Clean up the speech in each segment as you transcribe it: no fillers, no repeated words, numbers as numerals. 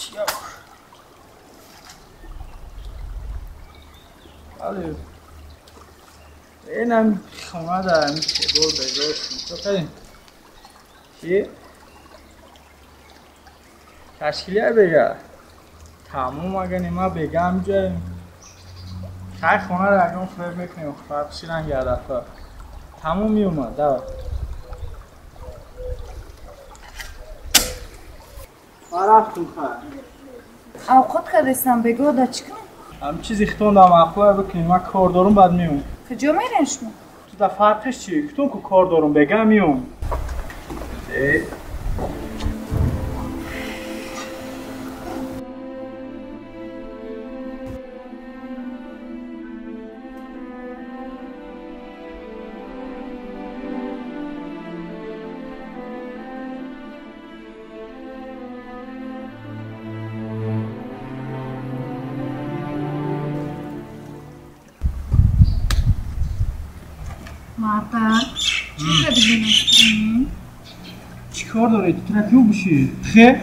چیا ولی اینم خونه دارم که بول بگوشم تو خیلی چی؟ تشکیلیه بگه تموم اگه نیمه بگم جای خیلی خونه رو اگه فکر میکنیم خواهد بشیرن یه دفعه تموم میومد دار رفتم خواهد اوقات که دستم بگو دا چی کنم؟ هم چیزی خطوندم اخواه بکنیم من کار دارم بعد میوم کجا میرین شما؟ تو دا فرقش چی؟ خطون که کار دارم بگم میوم مرتا چی که دیگه نشتیم؟ چی کار داره؟ تو ترکیو بشی؟ خیلی؟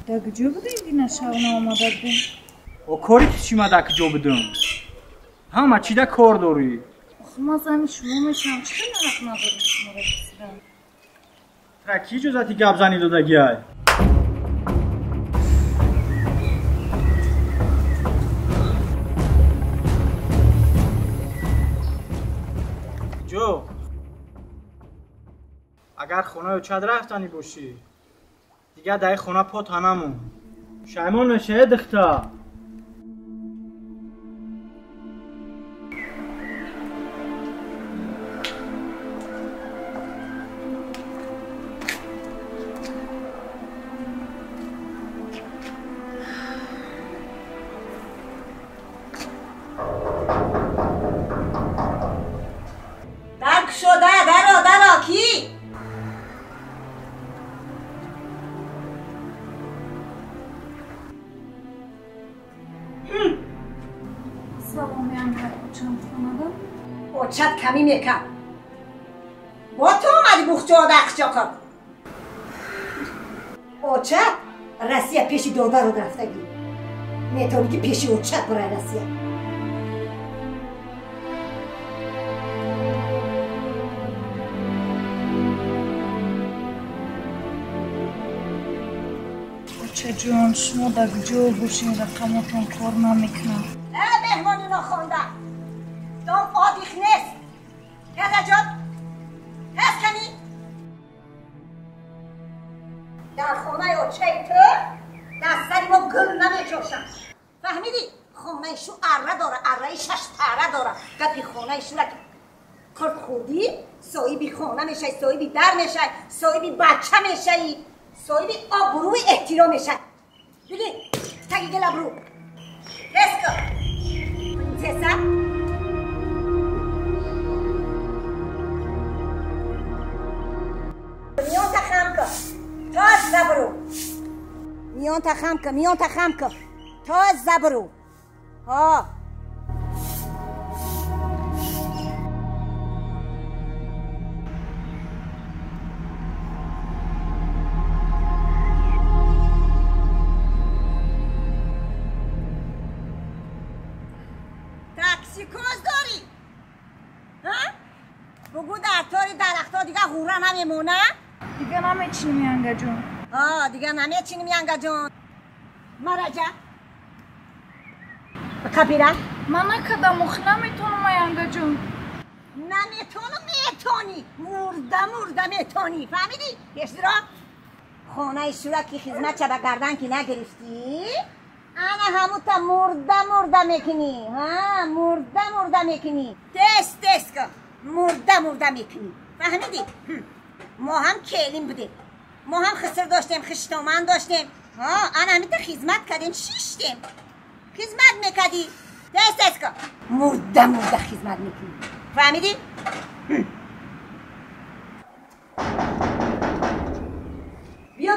دا کجا بوده این نشونه آماده بودیم؟ و کاری که چی ما دا کجا بدم؟ همه چی دا کار داری؟ آخه ما زنی شما میشم چی کنه حق نداریم شما رو بسیدم؟ ترکی جزاتی گب زنی داده گیای؟ جو اگر خونه رو چند رفتنی باشی دیگه در خونه پا تنمون شایمان نشه دختا درا کی؟ سلامی هم که چند خونه او چت کمی میکن با تو آمدی بخچه ها دخچه کن او چت رسیه پیشی داده رو رفتگی میتونی که پیشی او چت برای رسیه بچه جون شما در کجا باشین رقماتون کار نمیکنم مهمانی نخونده دام آدیخ نیست هزا جان هست کنی در خونه او چه تو دستری ما گل نمیچوشم فهمیدی؟ خونه شو اره داره اره شش پره داره قدی خونه شو لکه کرد خوردی صاحبی خونه میشه صاحبی در میشه صاحبی بچه میشه صاحبی آبروی احترام میشه بگی تگی گل ابرو رسکا پرینسسا میان تخم که تا زبرو میان تخم که تا زبرو ها تاکسی کوز داری؟ ها؟ بگو در طوری درختا دیگه غوره نمیمونه؟ دیگه نمیچینی میانگه جون دیگه نمیچینی میانگه جون مرجع کبیره؟ من نکدم اخ نمیتونم میانگه جون میتونی مرده میتونی فهمیدی؟ پیشترا خونه شورا که خدمت چه بگردن که نگرفتی انا همون تا مرده میکنی ها مرده میکنی دست کن مرده میکنی فهمیدی؟ ما هم کلیم بودیم ما هم خسر داشتیم خشتامن داشتیم انا همین تا خدمت کردیم شیشتیم خدمت میکردی دست کن مرده خدمت میکنی فهمیدی؟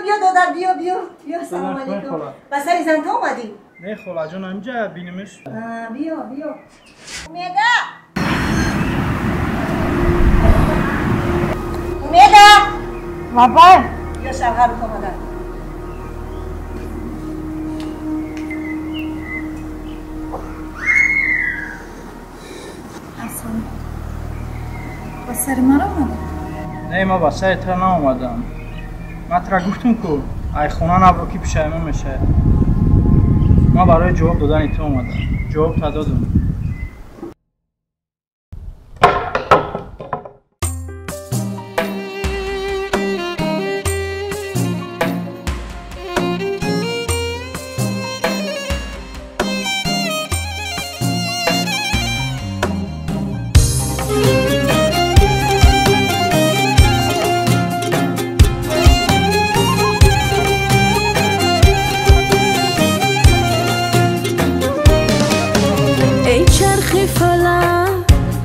بیا دادر بیا سلام علیکم بسری زنده اومدی؟ نه خلا جان همینجا بینیمش بیا اومیده بابا بیا شرقه رو کمادر با سر مرا اومدم. نه ما با سر تا نامدم. ما ترا گفتم که ای خونه نبرو که پشیمون میشه. ما برای جواب دادن تو اومدم. جواب تا دادم.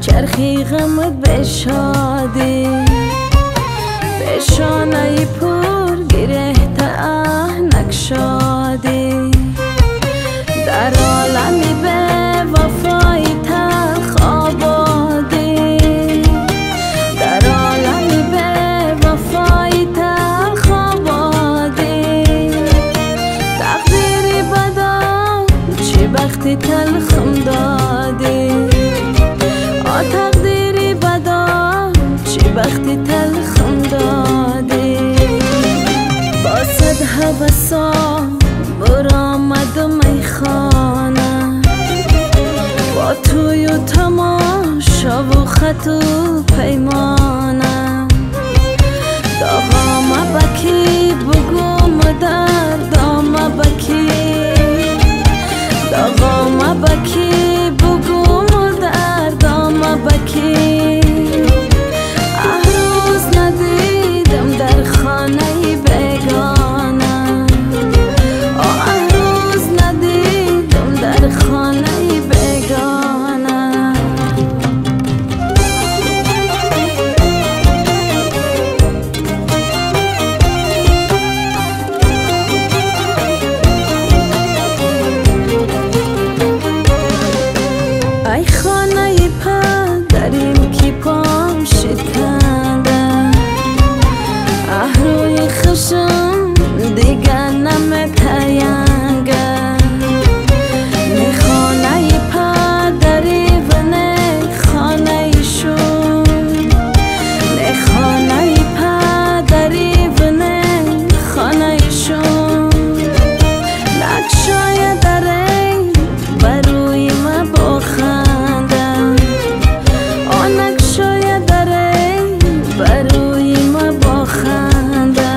چرخی غمت به شادی به شانه پر گرهت نکشادی در عالمی به وفای تلخ آبادی در عالمی به وفای تلخ آبادی تقدیری بدا چه بختی تلخم دادی تقدیری بدا چی بختی تلخم دادی با صد حوثا برآمدم میخانه با توی و تماشا و خط و پیمانه داغام بکی بگم دردام بکی داغام بکی بگم بکی روز ندیدم در خانه بیگانه روز ندیدم در خانه بیگانه ای خانه پدریم کی پام شکنده روی خشم دیگر نمیتینگه نه خانه پدری و نه خانه شون نه خانه پدری و نه خانه شون نقشای داره بروی ما بخنده نقشای داره بروی ما بخنده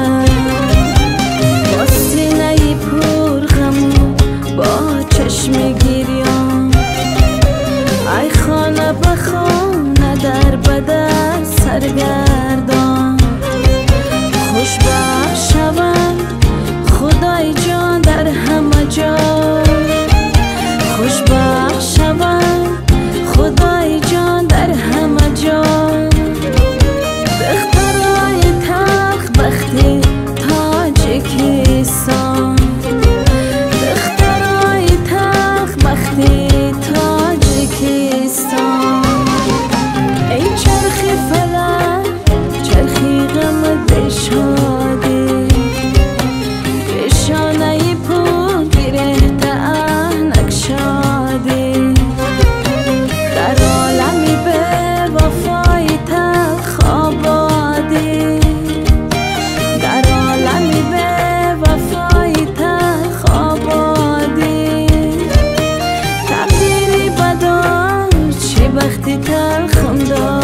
با سینه پر غم با چشم گریان ای خانه به خانه در بدر سرگردان خوشبخت شود خدای جان در همه جا خوشبخت شود خدای جان در همه جا بخترای تلخ بختی تاجیکستان بخترای تلخ بختی تاجیکستان ای چرخی فلک چرخی غم بشادی بشانه پر گرهت نکشادی در عالمی به وفای تلخ آبادی در عالمی به وفای تلخ آبادی تقدیری بدا چه بختی تلخم داد